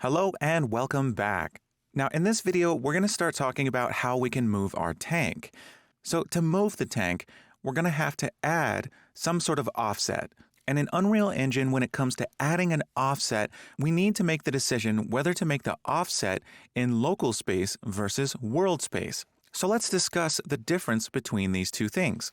Hello and welcome back. Now, in this video, we're going to start talking about how we can move our tank. So to move the tank, we're going to have to add some sort of offset. And in Unreal Engine, when it comes to adding an offset, we need to make the decision whether to make the offset in local space versus world space. So let's discuss the difference between these two things.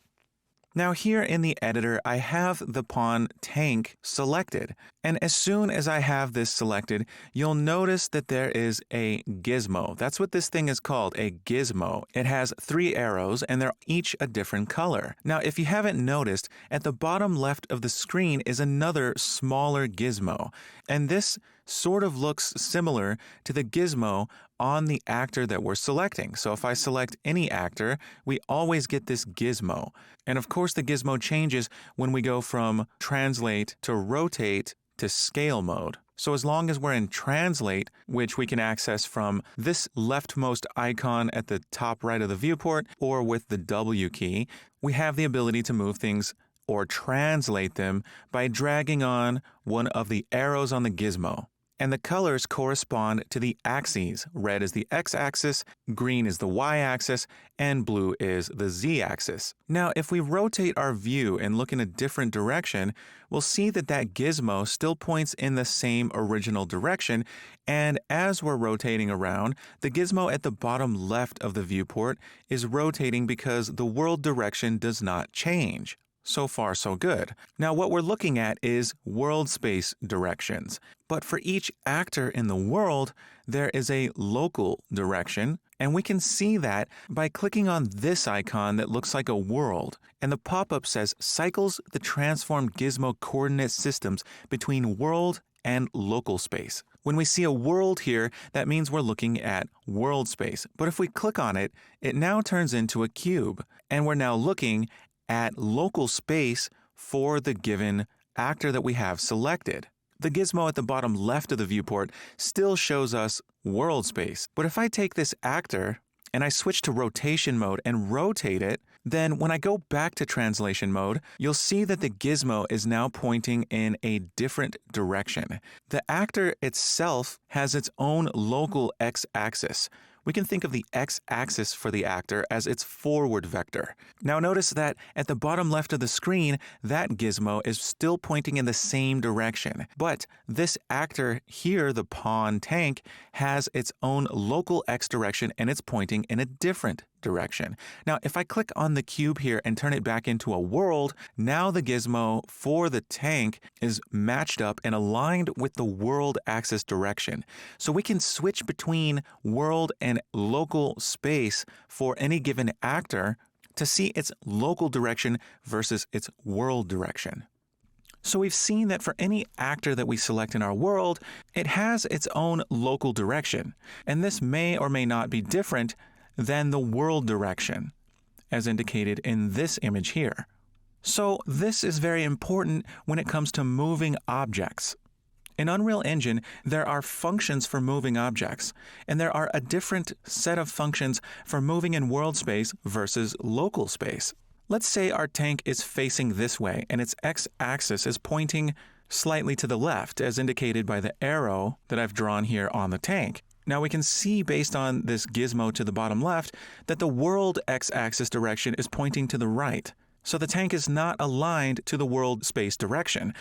Now here in the editor, I have the pawn tank selected. And as soon as I have this selected, you'll notice that there is a gizmo. That's what this thing is called, a gizmo. It has 3 arrows and they're each a different color. Now, if you haven't noticed, at the bottom left of the screen is another smaller gizmo. And this sort of looks similar to the gizmo on the actor that we're selecting. So if I select any actor, we always get this gizmo. And of course, the gizmo changes when we go from translate to rotate to scale mode. So as long as we're in translate, which we can access from this leftmost icon at the top right of the viewport or with the W key, we have the ability to move things or translate them by dragging on one of the arrows on the gizmo. And the colors correspond to the axes. Red is the x-axis, green is the y-axis, and blue is the z-axis. Now, if we rotate our view and look in a different direction, we'll see that that gizmo still points in the same original direction, and as we're rotating around, the gizmo at the bottom left of the viewport is rotating because the world direction does not change. So far, so good. Now, what we're looking at is world space directions. But for each actor in the world, there is a local direction, and we can see that by clicking on this icon that looks like a world. And the pop-up says, cycles the transformed gizmo coordinate systems between world and local space. When we see a world here, that means we're looking at world space. But if we click on it, it now turns into a cube, and we're now looking at local space for the given actor that we have selected. The gizmo at the bottom left of the viewport still shows us world space. But if I take this actor and I switch to rotation mode and rotate it, then when I go back to translation mode, you'll see that the gizmo is now pointing in a different direction. The actor itself has its own local x-axis. We can think of the x-axis for the actor as its forward vector. Now notice that at the bottom left of the screen, that gizmo is still pointing in the same direction. But this actor here, the pawn tank, has its own local x direction and it's pointing in a different direction. Now, if I click on the cube here and turn it back into a world, now the gizmo for the tank is matched up and aligned with the world axis direction. So we can switch between world and local space for any given actor to see its local direction versus its world direction. So we've seen that for any actor that we select in our world, it has its own local direction. And this may or may not be different than the world direction, as indicated in this image here. So this is very important when it comes to moving objects. In Unreal Engine, there are functions for moving objects, and there are a different set of functions for moving in world space versus local space. Let's say our tank is facing this way, and its x-axis is pointing slightly to the left, as indicated by the arrow that I've drawn here on the tank. Now we can see based on this gizmo to the bottom left that the world x-axis direction is pointing to the right. So the tank is not aligned to the world space direction.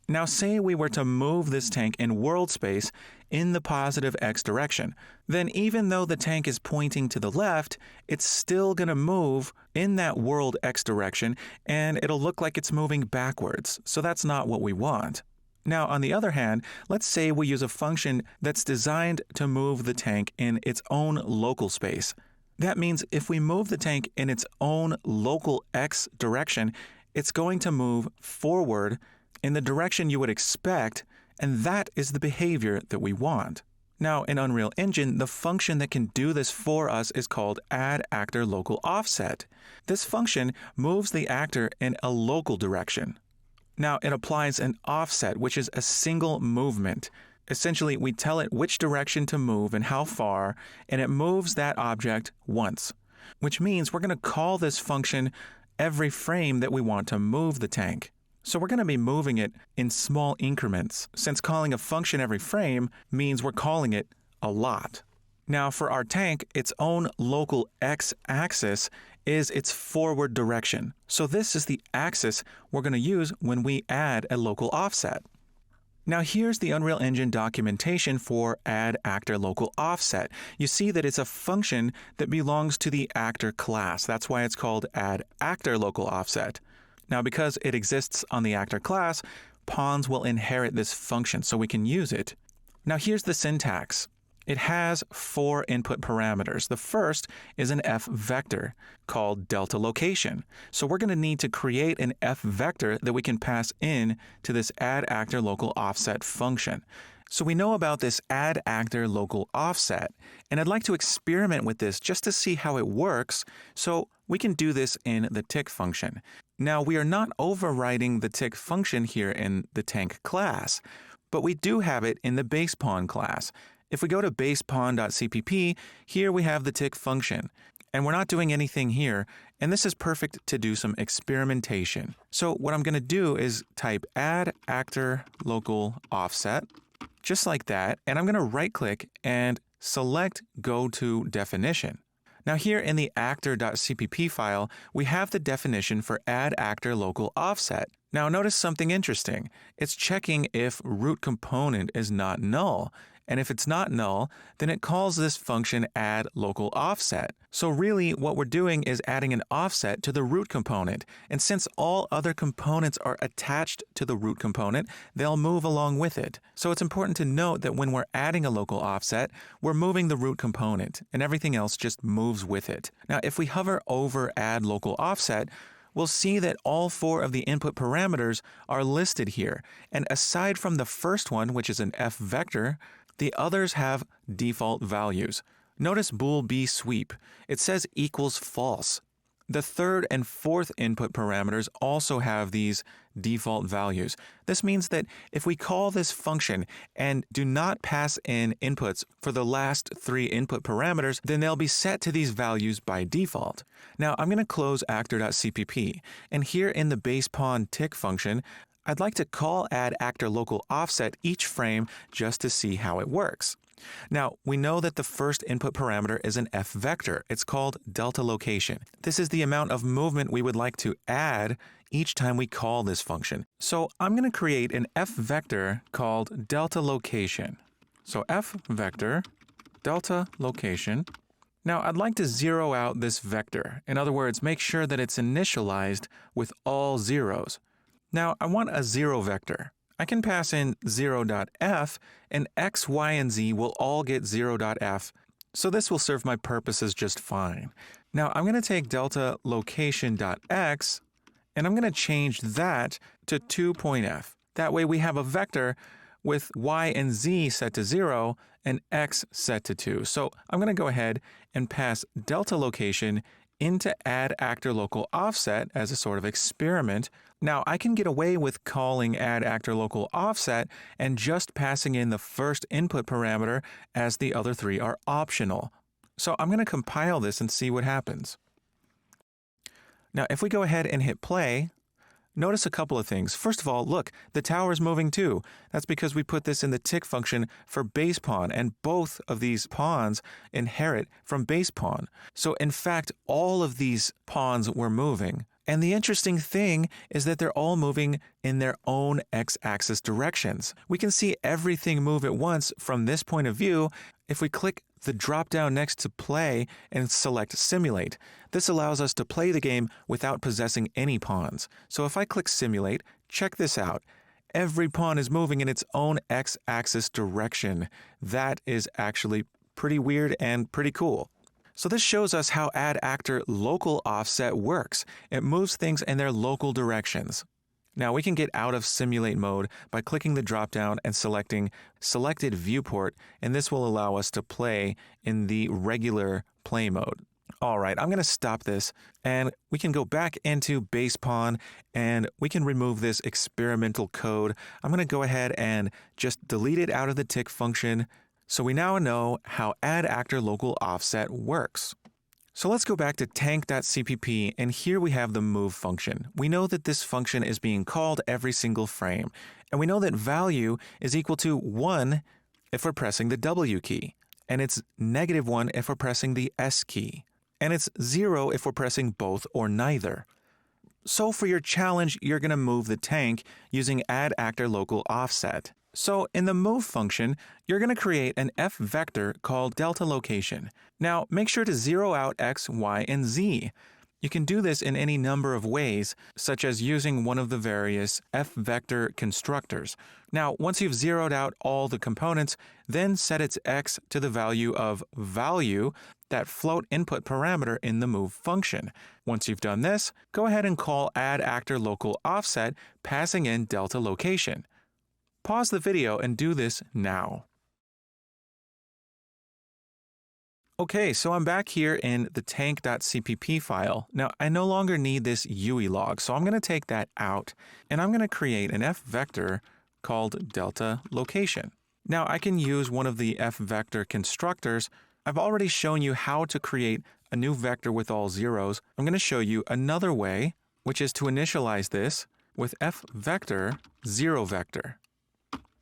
Now say we were to move this tank in world space in the positive x direction. Then even though the tank is pointing to the left, it's still going to move in that world x direction and it'll look like it's moving backwards. So that's not what we want. Now, on the other hand, let's say we use a function that's designed to move the tank in its own local space. That means if we move the tank in its own local x direction, it's going to move forward in the direction you would expect, and that is the behavior that we want. Now, in Unreal Engine, the function that can do this for us is called add actor local offset. This function moves the actor in a local direction. Now, it applies an offset, which is a single movement. Essentially, we tell it which direction to move and how far, and it moves that object once, which means we're going to call this function every frame that we want to move the tank. So we're going to be moving it in small increments, since calling a function every frame means we're calling it a lot. Now for our tank, its own local x-axis is its forward direction. So this is the axis we're going to use when we add a local offset. Now here's the Unreal Engine documentation for add actor local offset. You see that it's a function that belongs to the actor class. That's why it's called add actor local offset. Now because it exists on the actor class, pawns will inherit this function so we can use it. Now here's the syntax. It has 4 input parameters. The first is an f vector called delta location. So we're going to need to create an f vector that we can pass in to this add actor local offset function. So we know about this add actor local offset, and I'd like to experiment with this just to see how it works. So we can do this in the tick function. Now we are not overriding the tick function here in the tank class, but we do have it in the base pawn class. If we go to basepawn.cpp, here we have the tick function. And we're not doing anything here, and this is perfect to do some experimentation. So what I'm going to do is type add actor local offset, just like that, and I'm going to right-click and select go to definition. Now here in the actor.cpp file, we have the definition for add actor local offset. Now notice something interesting. It's checking if root component is not null. And if it's not null, then it calls this function add local offset. So really what we're doing is adding an offset to the root component. And since all other components are attached to the root component, they'll move along with it. So it's important to note that when we're adding a local offset, we're moving the root component and everything else just moves with it. Now if we hover over add local offset, we'll see that all 4 of the input parameters are listed here. And aside from the first one, which is an f vector, the others have default values. Notice bool b sweep. It says equals false. The third and fourth input parameters also have these default values. This means that if we call this function and do not pass in inputs for the last 3 input parameters, then they'll be set to these values by default. Now I'm going to close actor.cpp, and here in the base pawn tick function, I'd like to call add actor local offset each frame just to see how it works. Now, we know that the first input parameter is an f vector. It's called delta location. This is the amount of movement we would like to add each time we call this function. So I'm going to create an f vector called delta location. So f vector delta location. Now, I'd like to zero out this vector. In other words, make sure that it's initialized with all zeros. Now, I want a 0 vector. I can pass in 0.f, and x, y, and z will all get 0.f, so this will serve my purposes just fine. Now, I'm going to take delta location.x, and I'm going to change that to 2.f. That way we have a vector with y and z set to 0 and x set to 2. So I'm going to go ahead and pass delta location into add actor local offset as a sort of experiment. Now I can get away with calling add actor local offset and just passing in the first input parameter as the other 3 are optional. So I'm going to compile this and see what happens. Now if we go ahead and hit play, notice a couple of things. First of all, look, the tower is moving too. That's because we put this in the tick function for base pawn, and both of these pawns inherit from base pawn. So in fact, all of these pawns were moving. And the interesting thing is that they're all moving in their own x-axis directions. We can see everything move at once from this point of view if we click the drop-down next to play and select simulate. This allows us to play the game without possessing any pawns. So if I click simulate, check this out. Every pawn is moving in its own x-axis direction. That is actually pretty weird and pretty cool. So this shows us how add actor local offset works. It moves things in their local directions. Now we can get out of simulate mode by clicking the drop-down and selecting selected viewport, and this will allow us to play in the regular play mode. All right, I'm going to stop this, and we can go back into base pawn, and we can remove this experimental code. I'm going to go ahead and just delete it out of the tick function. So we now know how add actor local offset works. So let's go back to tank.cpp, and here we have the move function. We know that this function is being called every single frame, and we know that value is equal to 1 if we're pressing the W key, and it's -1 if we're pressing the S key, and it's 0 if we're pressing both or neither. So for your challenge, you're going to move the tank using add actor local offset. So in the move function, you're going to create an F vector called delta location. Now make sure to zero out X, Y, and Z. You can do this in any number of ways, such as using one of the various F vector constructors. Now, once you've zeroed out all the components, then set its X to the value of value, that float input parameter in the move function. Once you've done this, go ahead and call add actor local offset, passing in delta location. Pause the video and do this now. Okay, so I'm back here in the tank.cpp file. Now, I no longer need this UE log, so I'm going to take that out, and I'm going to create an F vector called delta location. Now, I can use one of the F vector constructors. I've already shown you how to create a new vector with all zeros. I'm going to show you another way, which is to initialize this with F vector 0 vector.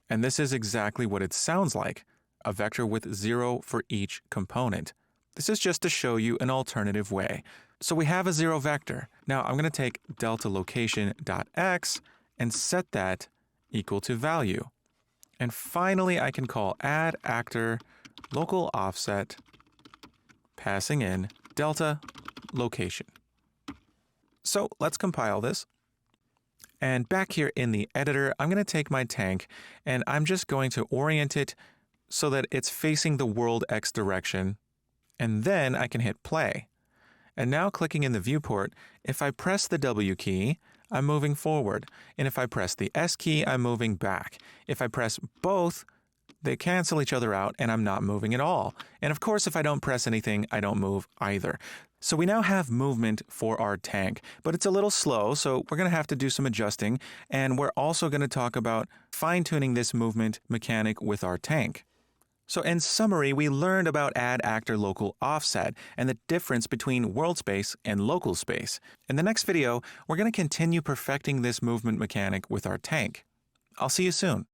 And this is exactly what it sounds like, a vector with 0 for each component. This is just to show you an alternative way. So we have a 0 vector. Now I'm going to take delta location.x and set that equal to value. And finally, I can call add actor local offset, passing in delta location. So let's compile this. And back here in the editor, I'm going to take my tank and I'm just going to orient it so that it's facing the world X direction. And then I can hit play. And now clicking in the viewport, if I press the W key, I'm moving forward. And if I press the S key, I'm moving back. If I press both, they cancel each other out and I'm not moving at all. And of course, if I don't press anything, I don't move either. So we now have movement for our tank, but it's a little slow, so we're going to have to do some adjusting, and we're also going to talk about fine-tuning this movement mechanic with our tank. So in summary, we learned about add actor local offset and the difference between world space and local space. In the next video, we're going to continue perfecting this movement mechanic with our tank. I'll see you soon.